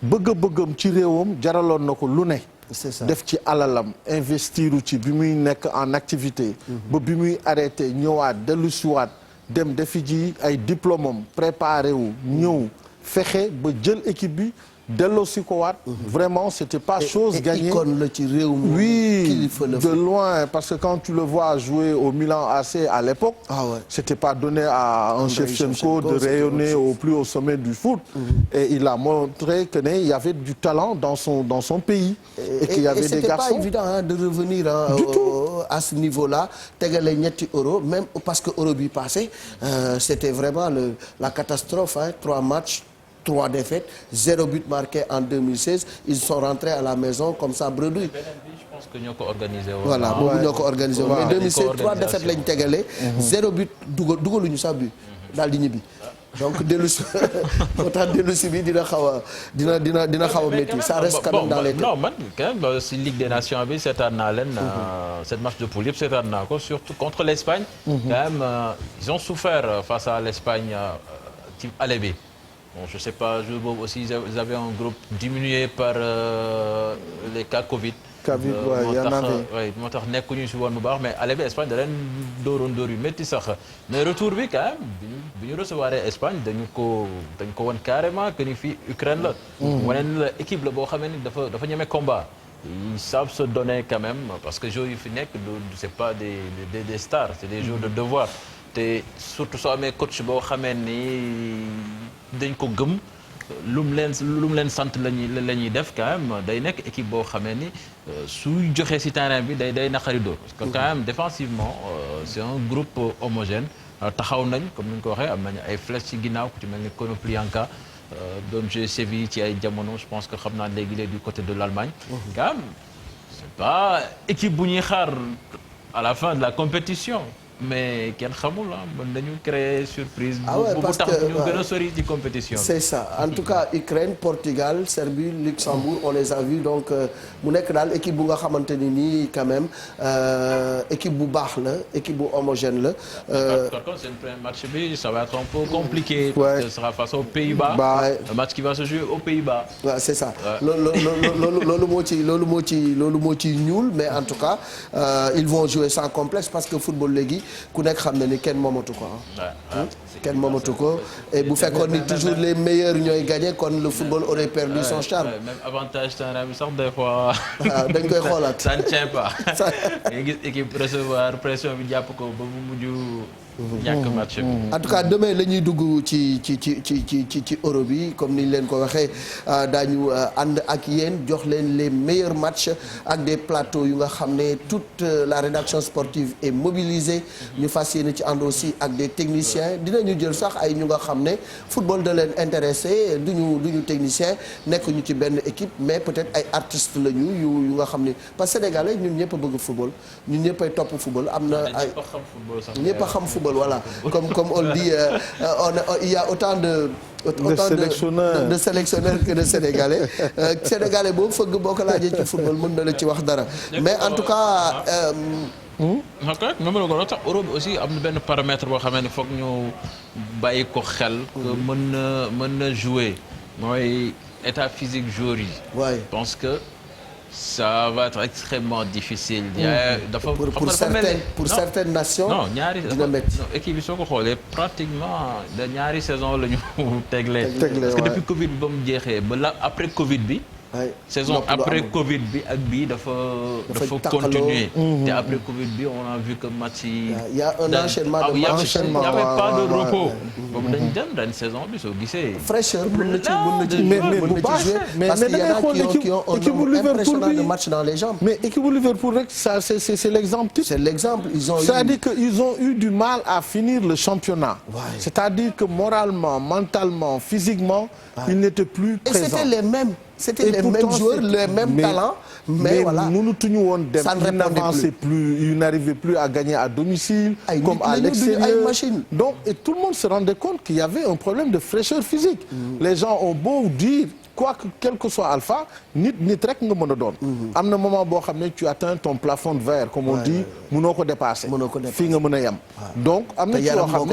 bëgg-bëggam ci réewam jaraloon na ko lu ne. C'est ça. def ci alalam investir ci bi muy nekk en activité. ba bi muy arrêté ñëwaat dellusiwaat dem defi ji ay diplôme am préparé wu ñëw fexe ba jël équipe bi delloosi ko waat. Vraiment c'était pas chose gagnée. icône la ci réew mi. Oui de loin parce que quand tu le vois jouer au Milan AC à l'époque. C'était pas donné à un Shevchenko de rayonner au plus haut sommet du foot. Et il a montré que il y avait du talent dans son pays. Et qu'il y avait des garçons. C'était pas évident de revenir à ce niveau-là tegale ñetti euro même parce que euro bi passé c'était vraiment la catastrophe 3 matchs. 3 défaites, 0 but marqué en 2016. Ils sont rentrés à la maison comme ça bredouille. Je pense que ñoo ko organisé woon. Voilà boobu ñoo ko organisé woon. Mais 2016 3 défaites lañ tegale. 0 but dugaluñu sax but daal di ñibbi. Donc dellusi moo tax dellusi bi dina xaw a métti. Ça reste quand même dans les têtes. Non man quand même si Ligue des Nations bi seetaan naa leen. cette match de poule yëpp seetaan naa ko surtout contre l'Espagne. Quand même ils ont souffert face à l'Espagne ci aller bi. Bon, je sais pas jour boobu aussi ils avaient un groupe diminué par les cas Covid. moo tax nekkuñu si woon bu baax mais aller bi Espagne da leen dóor yu métti sax mais retour bi quand même bi ñu recevoir Espagne dañ ko won carrément que ni fii Ukraine la. wane la équipe la boo xamee ni dafa ñeme combat. Ils savent se donner quand même parce que joueurs yu fi nekk c'est pas des stars c'est des joueurs de devoir. te surtout soo amee coach boo xamee ni dañ ko gëm lu mu leen sant la ñuy def quand même day nekk équipe boo xamee ni suy joxe ci terrain bi day naqari dóor parce que quand même défensivement c'est un groupe homogène taxaw nañ comme ni ñu ko waxee am nañu ay flèches ci ginnaaw ku ci mel ni Konoplyanka doon jouer Séville ci ay jamono je pense que xam naa léegi du côté de l'Allemagne quand même c'est pas équipe bu ñuy xaar à la fin de la compétition mais kenn xamul mën nañu créer surprise. bu tax ñu gën a sori ci compétition bi. c'est ça en tout cas Ukraine Portugal Serbie Luxembourg on les a vus donc mu nekk daal équipe bu nga xamante ni nii quand même équipe bu baax la équipe bu homogène la. par contre seen premier match bi ça va être un peu compliqué. parce que ce sera face aux Pays-Bas. un match qui va se jouer aux Pays-Bas. waaw c'est ça loolu moo ci ñuul mais en tout cas ils vont jouer sans complexe parce que football léegi. ku nekk xam na ni kenn moomatu ko kenn moomatu ko et bu fekkoon ni toujours les meilleurs ñooy gagné kon le football aurait perdu son charme. même avantage terrain bi sax des fois. dañ koy xoolaat ça ne tient pas. nga gis équipe recevoir pression bi jàpp ko ba mu mujj. ñàkk match bi. en tout cas demain la ñuy dugg ci euro bi comme ni ñu leen ko waxee daañu ànd ak yéen jox leen les meilleurs matchs ak des plateaux yu nga xam ne toute la rédaction sportive est mobilisée. ñu fas yéene ci ànd aussi ak des techniciens dinañu jël sax ay ñu nga xam ne football da leen intéressé duñu technicien nekk ñu ci benn équipe mais peut-être ay artistes la yu nga xam ne parce que sénégalais ñun ñëpp a bëgg football ñun ñëpp ay topp football am na ay ñëpp a xam football football voilà comme on le dit il y a autant de sélectionneurs que de sénégalais sénégalais boobu fëgg boo ko laajee ci football mën na la ci wax dara mais en tout cas. ok nga mën a ko tax Europe aussi am na benn paramètre boo xamee ne foog ñu bàyyi ko xel. que mën na jouer mooy état physique joueur yi. waay je pense que ça va être extrêmement difficile. dafa pour certaines nations. non ñaari dina métti équipe bi soo ko xoolee pratiquement de ñaari saison la ñu tegle. parce que depuis Covid bi ba mu jeexee ba la après Covid bi. saison après Covid bi ak bii dafa continuer te après Covid bi on a vu que match yi. il y a un enchaînement de matchs. il y avait pas de repos. boobu dañ dem ren saison bi soo gisee. fraîcheur mën na ci mais parce qu'il y en a qui ont un nombre impressionnant de matchs dans les jambes. mais équipe bu Liverpool rek ça c'est l'exemple type. c'est l'exemple c'est-à-dire que ils ont eu du mal à finir le championnat. C'est-à-dire que moralement, mentalement, physiquement, ils n'étaient plus présents. Et c'était les mêmes joueurs, les mêmes talents, mais voilà. mënutuñu woon dem. Ça ne répondait plus. Ils n'arrivaient plus à gagner à domicile, comme à l'extérieur. Donc, et tout le monde se rendait compte qu'il y avait un problème de fraîcheur physique. Les gens ont beau dire, quel que soit alpha, nit rek nga mën a doon. am na moment boo xam ne tu atteins ton plafond de verre, comme on dit, mënoo ko dépasser. fii nga mën a yem. donc am na ci yoo xam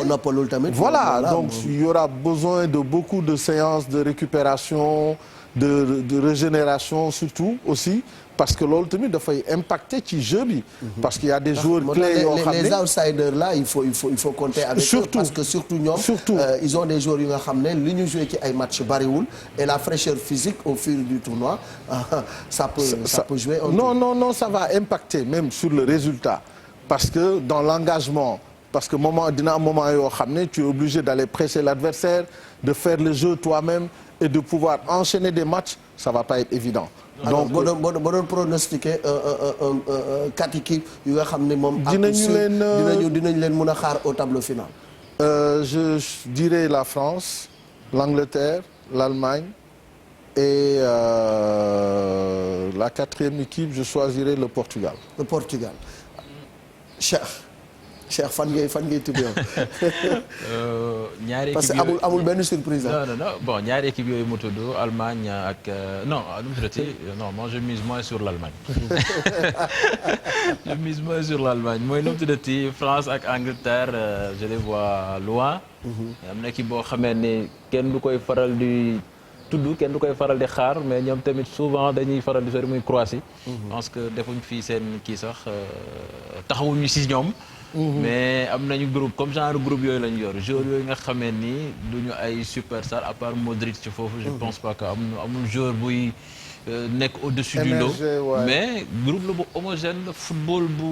ne voilà donc il y aura besoin de beaucoup de séances de récupération. de régénération surtout aussi parce que loolu tamit dafay impacter ci jeu bi. parce qu'il y a des joueurs clés yoo xam ne les outsiders là il faut compter avec eux parce que surtout ñoom. ils ont des joueurs yu nga xam ne li ñu joué ci ay matchs bariwul et la fraîcheur physique au fil du tournoi ça peut jouer. Non ça va impacter même sur le résultat parce que dans l'engagement parce que dina am moment yoo xam ne tu es obligé d'aller presser l'adversaire de faire le jeu toi-même. Et de pouvoir enchaîner des matchs, ça va pas être évident. Donc boo doon pronostiquer 4 équipes yu nga xam ne moom. dinañu leen mën a xaar au tableau final. Je dirais la France, l'Angleterre, l'Allemagne et la 4e équipe, je choisirais le Portugal. Le Portugal. Cheikh fan ngay tudd yow. ñaari équipe parce que amul benn surprise. non bon ñaari équipe yooyu mu tudd Allemagne ak non moi je mise moins sur l'Allemagne. je mise moins sur l'Allemagne mooy nu mu tuddati France ak Angleterre je les vois loin. am na équipe boo xamee ne kenn du koy faral di kenn du koy faral di xaar mais ñoom tamit souvent dañuy faral di sori muy Croatie. parce que defuñ fii seen kii sax taxawuñu si ñoom. mais am nañu groupe comme genre groupe yooyu lañu yor joueurs yooyu nga xamee ni duñu ay superstar à part Modric ci foofu. je pense pas que amul joueur buy nekk au-dessus du lot. mais groupe la bu homogène la football bu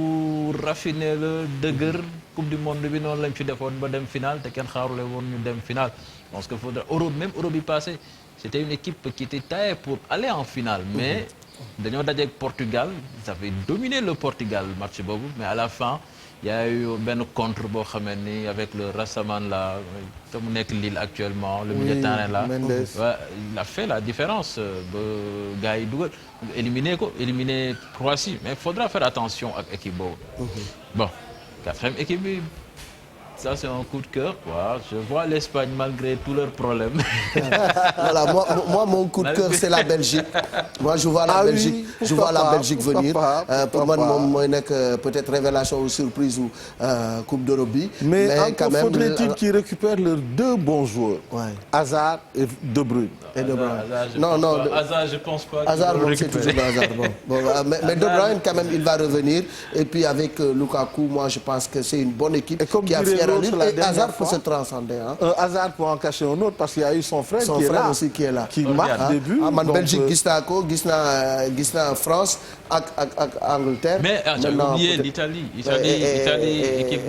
raffiné la dëgër coupe du monde bi noonu lañ fi defoon ba dem final te kenn xaarule woon ñu dem final. parce que faudra Europe bi passé c'était une équipe qui était taillée pour aller en finale mais dañoo dajeek Portugal ça avait dominé le Portugal match boobu mais à la fin. Il y a eu benn contre boo xamee ni avec le Rassaman là te mu nekk Lille actuellement. le milieu de terrain là il a fait la différence ba gars yi dugal éliminer Croatie mais il faudra faire attention ak équipe boobu. bon 4e équipe bi ça c'est un coup de cœur quoi je vois l'Espagne malgré tous leurs problèmes. voilà moi mon coup de cœur c'est la Belgique. moi je vois la Belgique je vois la Belgique venir pour man moom mooy nekk peut-être révélation ou surprise ou Coupe d'Europe bi. mais quand même faudrait-il qu'ils récupèrent leurs 2 bons joueurs. Hazard et De Bruyne. non Hazard je pense pas. Hazard moom c'est toujours Hazard bon mais De Bruyne quand même il va revenir et puis avec Lukaku moi je pense que c'est une bonne équipe. qui a et Hazard peut se transcender. Hazard peut en cacher un autre parce qu'il y a eu son frère. Aussi qui est là. qui marque des buts. man Belgique gis naa France ak Angleterre. mais j'ai oublié l'Italie équipe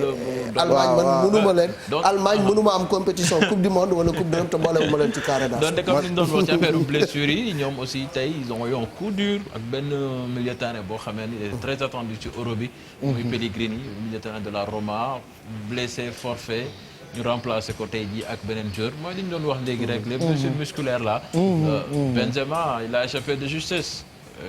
la. Allemagne man mënuma leen. Allemagne mënuma am compétition coupe du monde wala coupe d'Europe te boolewuma leen ci carré d'as. donc comme ni ñu doon wax ci affaire blessure yi ñoom aussi tey ils ont eu un coup dur ak benn milieu de terrain boo xamee ni très attendu ci Euro bi. muy Pellegrini milieu de terrain de la Roma. blessé forfait ñu remplacer ko tey jii ak beneen joueur mooy li ñu doon wax léegi rek les blessures musculaires là. Benzema il a échappé de justesse.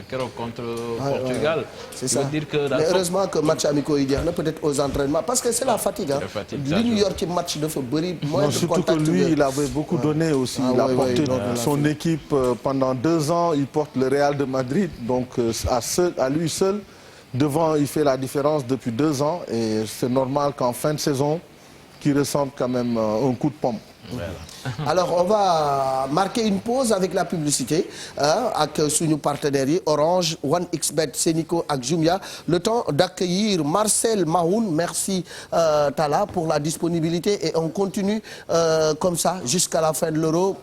keroog contre Portugal. C'est ça ça. veut dire que mais heureusement que match amicaux yi jeex na peut-être aux entraînements parce que c'est la fatigue ah. li ñu yor ci match dafa bëri. moins de surtout contact que lui il avait beaucoup donné aussi. Il a porté son équipe pendant 2 ans. Il porte le Real de Madrid donc à lui seul devant il fait la différence depuis 2 ans et c'est normal qu'en fin de saison qu'il ressente quand même un coup de pompe. Voilà. Alors on va marquer une pause avec la publicité ak suñu partenaires yi Orange 1xBet Senico ak Jumia le temps d'accueillir Marcel Mahoun merci Talla pour la disponibilité et on continue comme ça jusqu'à la fin de l'Euro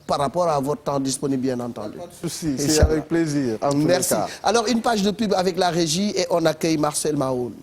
par rapport à votre temps disponible bien entendu. Pas de souci, c'est avec plaisir. Merci. Alors une page de pub avec la régie et on accueille Marcel Mahoun.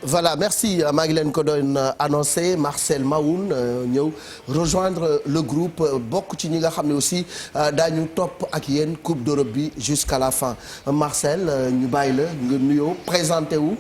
Voilà merci maa ngi leen ko doon annoncé Marcel Mahoun ñëw rejoindre le groupe bokk ci ñi nga xam ne aussi daañu topp ak yéen Coupe d'Europe bi jusqu'à la fin Marcel ñu bàyyi la nga nuyoo présenté wu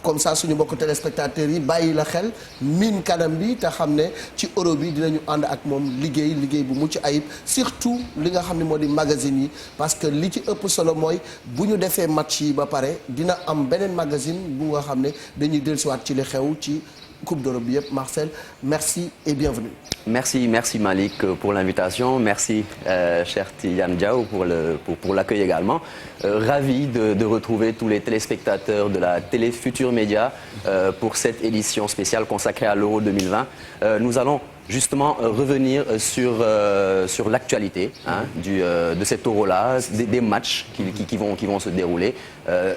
comme ça suñu mbokk téléspectateurs yi bàyyi la xel miin kanam bi te xam ne ci Euro bi dinañu ànd ak moom liggéey bu mucc ayib surtout li nga xam ne moo di magazine yi parce que li ci ëpp solo mooy bu ñu defee match yi ba pare dina am beneen magazine bu nga xam ne dañuy dellusiwaat ci li xew ci Coupe d'Europe bi yëpp Marcel merci et bienvenue. Merci Malick pour l'invitation, merci cher Tidiane Diaw pour l'accueil également. Ravi de retrouver tous les téléspectateurs de la télé Futur Média pour cette édition spéciale consacrée à l'Euro 2020. Nous allons justement revenir sur l'actualité de cet Euro-là, des matchs qui vont se dérouler.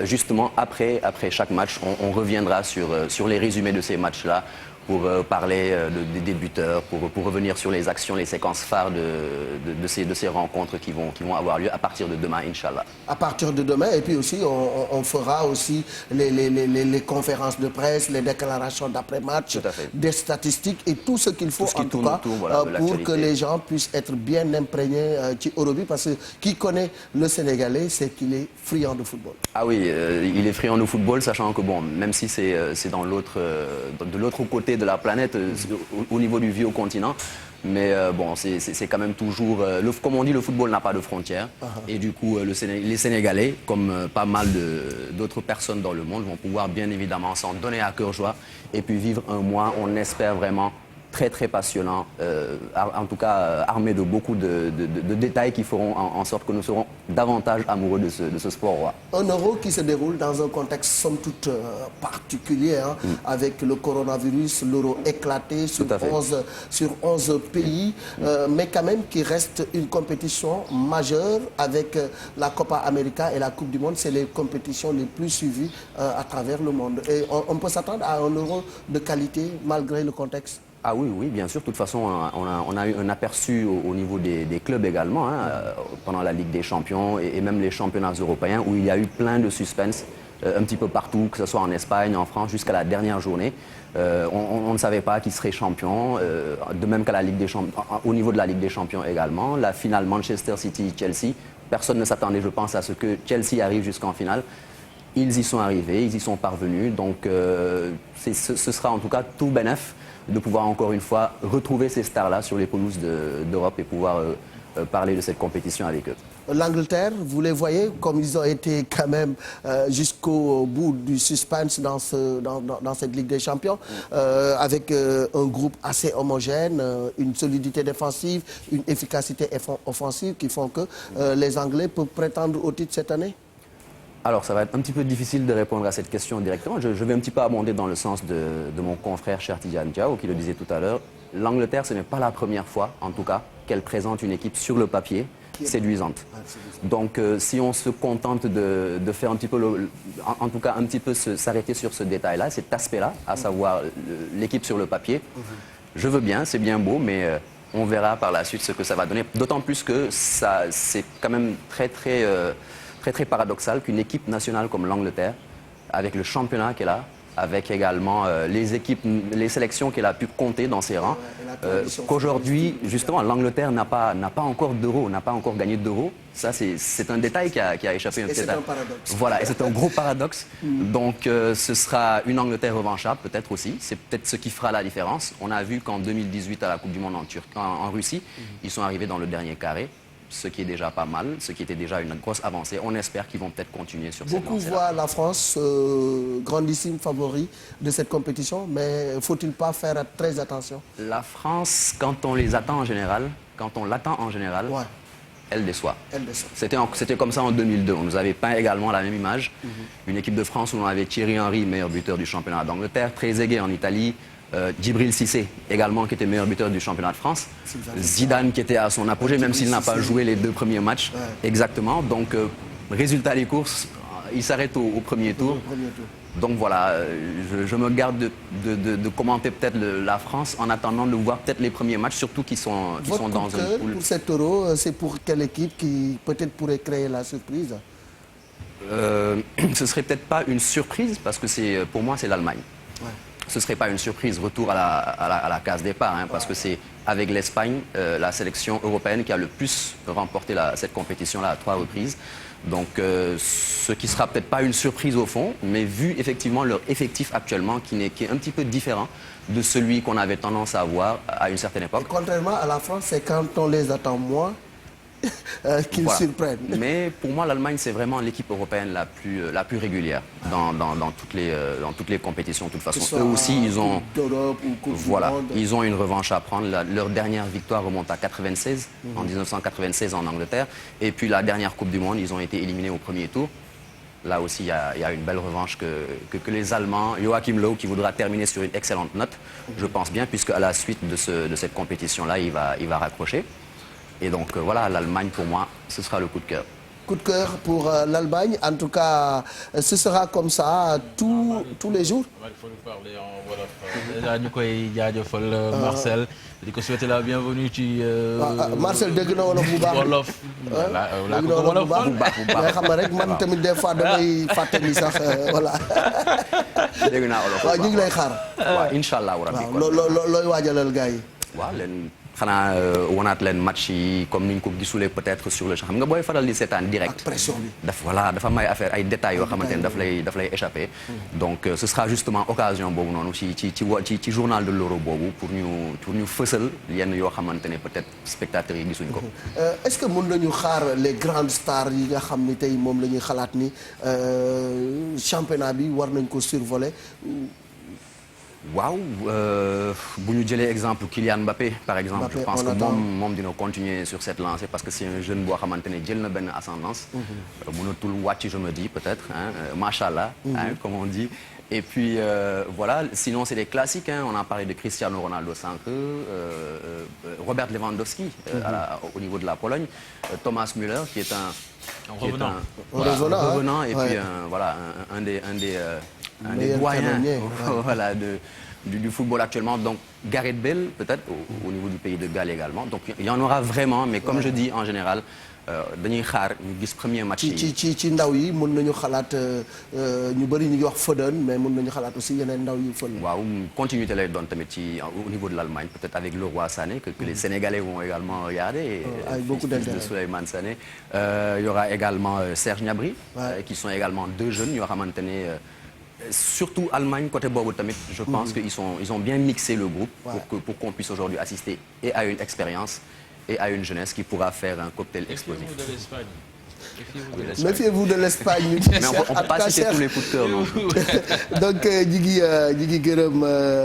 Justement après chaque match, on reviendra sur les résumés de ces matchs-là. Pour parler des débuteurs, pour revenir sur les actions, les séquences phares de ces rencontres qui vont avoir lieu à partir de demain, Inch'Allah. À partir de demain, et puis aussi, on fera aussi les conférences de presse, les déclarations d'après-match, des statistiques et tout ce qu'il faut en tout cas pour que les gens puissent être bien imprégnés ci Euro bi parce que qui connaît le Sénégalais, c'est qu'il est friand de football. Ah oui, il est friand de football, sachant que bon, même si c'est de l'autre côté de la planète, au niveau du vieux continent, mais bon, c'est quand même toujours, comme on dit, le football n'a pas de frontières. Et du coup, les Sénégalais, comme pas mal d'autres personnes dans le monde, vont pouvoir bien évidemment s'en donner à cœur joie et puis vivre un mois, on espère vraiment, très passionnant, en tout cas armé de beaucoup de détails qui feront en sorte que nous serons davantage amoureux de ce sport. Un Euro qui se déroule dans un contexte somme toute particulier, avec le coronavirus, l'Euro éclaté sur 11 pays, mais quand même qui reste une compétition majeure avec la Copa América et la Coupe du Monde. C'est les compétitions les plus suivies à travers le monde. Et on peut s'attendre à un Euro de qualité malgré le contexte. Ah oui, bien sûr. De toute façon, on a eu un aperçu au niveau des clubs également, pendant la Ligue des Champions et même les championnats européens, où il y a eu plein de suspense un petit peu partout, que ce soit en Espagne, en France, jusqu'à la dernière journée. On ne savait pas qui serait champion, de même qu'à la Ligue des Champions, au niveau de la Ligue des Champions également. La finale Manchester City-Chelsea, personne ne s'attendait, je pense, à ce que Chelsea arrive jusqu'en finale. Ils y sont arrivés, ils y sont parvenus, donc ce sera en tout cas tout bénef de pouvoir encore une fois retrouver ces stars-là sur les pelouses d'Europe et pouvoir parler de cette compétition avec eux. L'Angleterre, vous les voyez comme ils ont été quand même jusqu'au bout du suspense dans cette Ligue des Champions, avec un groupe assez homogène, une solidité défensive, une efficacité offensive qui font que les Anglais peuvent prétendre au titre cette année? Alors, ça va être un petit peu difficile de répondre à cette question directement. Je vais un petit peu abonder dans le sens de mon confrère cher Tidiane Diaw, qui le disait tout à l'heure. L'Angleterre, ce n'est pas la première fois, en tout cas, qu'elle présente une équipe sur le papier séduisante. Donc, si on se contente de faire un petit peu, en tout cas, un petit peu s'arrêter sur ce détail-là, cet aspect-là, à savoir l'équipe sur le papier, je veux bien, c'est bien beau, mais on verra par la suite ce que ça va donner. D'autant plus que c'est quand même très paradoxal qu'une équipe nationale comme l'Angleterre, avec le championnat qu'elle a, avec également les sélections qu'elle a pu compter dans ses rangs, qu'aujourd'hui, justement, l'Angleterre n'a pas encore d'euro, n'a pas encore gagné d'euro. Ça, c'est un détail qui a échappé. Et c'est un paradoxe. Voilà, et c'est un gros paradoxe. Donc, ce sera une Angleterre revanchable, peut-être aussi. C'est peut-être ce qui fera la différence. On a vu qu'en 2018, à la Coupe du Monde en Russie, ils sont arrivés dans le dernier carré. Ce qui est déjà pas mal, ce qui était déjà une grosse avancée. On espère qu'ils vont peut-être continuer sur cette lancée-là. Beaucoup voient la France grandissime favori de cette compétition, mais faut-il pas faire très attention? La France, quand on les attend en général, Ouais. elle déçoit. Elle déçoit. C'était comme ça en 2002. On nous avait peint également la même image. Une équipe de France où on avait Thierry Henry, meilleur buteur du championnat d'Angleterre, Trezeguet en Italie, Djibril Cissé également qui était meilleur buteur du championnat de France, Zidane qui était à son apogée même s'il n'a pas joué les 2 premiers matchs. Ouais. Exactement, donc résultat des courses, il s'arrête au premier tour. Donc voilà, je me garde de commenter peut-être la France en attendant de voir peut-être les premiers matchs, surtout qui sont dans un pool. Pour cet euro, c'est pour quelle équipe qui peut-être pourrait créer la surprise? Ce serait peut-être pas une surprise parce que pour moi c'est l'Allemagne. Ouais. Ce ne serait pas une surprise, retour à la case départ, parce que c'est avec l'Espagne, la sélection européenne qui a le plus remporté cette compétition-là à 3 reprises. Donc, ce qui sera peut-être pas une surprise au fond, mais vu effectivement leur effectif actuellement, qui est un petit peu différent de celui qu'on avait tendance à avoir à une certaine époque. Et contrairement à la France, c'est quand on les attend moins qu'ils surprennent. Mais pour moi, l'Allemagne, c'est vraiment l'équipe européenne la plus régulière dans toutes les compétitions. De toute façon, eux aussi, ils ont, ils ont une revanche à prendre. Leur dernière victoire remonte à 96, en 1996 en Angleterre. Et puis la dernière Coupe du Monde, ils ont été éliminés au premier tour. Là aussi, il y a une belle revanche que les Allemands, Joachim Löw, qui voudra terminer sur une excellente note, je pense bien, puisque à la suite de cette compétition-là, il va raccrocher. Et donc voilà, l'Allemagne pour moi, ce sera le coup de cœur. Coup de cœur pour l'Allemagne. En tout cas, ce sera comme ça tous les jours. Il faut nous parler en wolof. Déjà ñu koy jaajëfal Marcel di ko souhaiter la bienvenue ci. Marcel dégg na wolof bu baax. wolof. dégg na wolof bu baax mais xam nga rek man tamit des fois damay fàtte ni sax voilà. dégg naa wolof. waaw ñu ngi lay xaar. waaw incha allahu rabbi. waaw looy waajalal gars yi. waaw leen xanaa wanaat leen match yi comme ni ñu ko gisulee peut-être sur le champ xam nga booy faral di seetaan direct. ak pression bi. dafa may affaire ay détails yoo xamante ne daf lay échapper. Donc ce sera justement occasion boobu noonu ci journal de l'Euro boobu pour ñu fësal yenn yoo xamante ne peut-être spectateurs yi gisuñ ko. Est-ce que mën nañu xaar les grandes stars yi nga xam ni tey moom la ñuy xalaat ni championnat bi war nañ ko survoler. waaw bu ñu jëlee exemple Kylian Mbappé par exemple. Je pense que moom dina continuer sur cette lancée parce que c'est un jeune boo xamante ne jël na benn ascendance. mënatul wàcc je me dis peut-être machallah comme on dit. Et puis voilà, sinon c'est des classiques on a parlé de Cristiano Ronaldo sànq, Robert Lewandowski au niveau de la Pologne, Thomas Müller qui est un revenant et puis voilà un des doyens voilà du football actuellement. Donc Gareth Bale peut-être au niveau du pays de Galles également. Donc il y en aura vraiment, mais comme je dis en général dañuy xaar ñu gis premier match yi. ci ndaw yi mën nañu xalaat ñu bëri ñu ngi wax Foden mais mën nañu xalaat aussi yeneen ndaw yu fël. waaw continuité lay doon tamit au niveau de l'Allemagne peut-être avec Leroy Sané que les Sénégalais vont également regarder. avec beaucoup d'intérêt de Souleymane Sané. Il y aura également Serge Gnabry qui sont également deux jeunes yoo xamante ne Surtout Allemagne, côté boobu tamit, je pense qu'ils ont bien mixé le groupe pour qu'on puisse aujourd'hui assister et à une expérience et à une jeunesse qui pourra faire un cocktail explosif. Méfiez-vous de l'Espagne. Mais on ne peut pas citer tous les coups de cœur non. Donc ñi ngi gërëm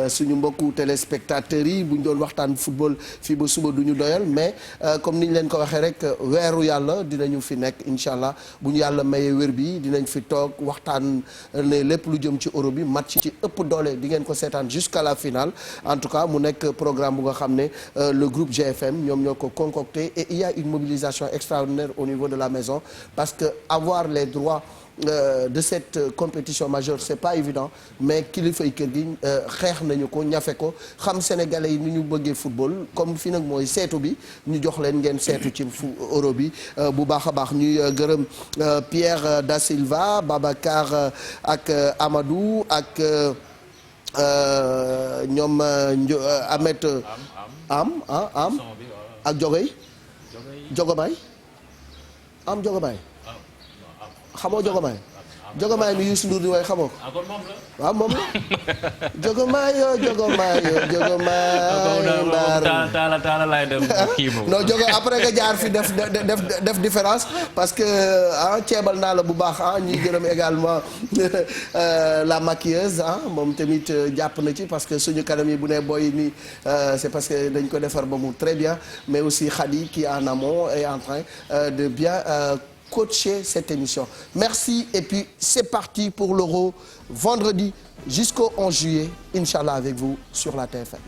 suñu mbokku téléspectateurs yi bu ñu doon waxtaan football fii ba suba du ñu doyal mais comme ni ñu leen ko waxee rek weeru yàlla dinañu fi nekk incha allah bu ñu yàlla mayee wér bi dinañ fi toog waxtaan ne lépp lu jëm ci euro bi match ci ëpp doole di ngeen ko seetaan jusqu'à la finale en tout cas mu nekk programme bu nga xam ne le groupe GFM ñoom ñoo ko concocté et il y a une mobilisation extraordinaire au niveau de la maison. Parce que avoir les droits de cette compétition majeure c'est pas évident mais kilifay kër gi xeex nañu ko ñafe ko xam sénégalais yi ni ñu bëggee football comme fii nag mooy seetu bi ñu jox leen ngeen seetu ci euro bi bu baax a baax ñuy gërëm Pierre Da Silva Babacar ak Amadou ak ñoom Ahmed am ak Jogobaay am Jogobaay xamoo Jogobaay mi Youssou Ndour di way xamoo ko waaw moom la Jogobaay taala lay dem kii moom non Jogo après nga jaar fi def différence parce que ceebal naa la bu baax ñuy gërëm également la maquilleuse moom tamit jàpp na ci parce que suñu kanam yi bu ne boy ni c'est parce que dañ ko defar ba mu très bien mais aussi Khady qui en amont est en train de bien coacher cette émission. Merci et puis c'est parti pour l'Euro vendredi jusqu'au 11 juillet, Inch'Allah avec vous sur la TFM.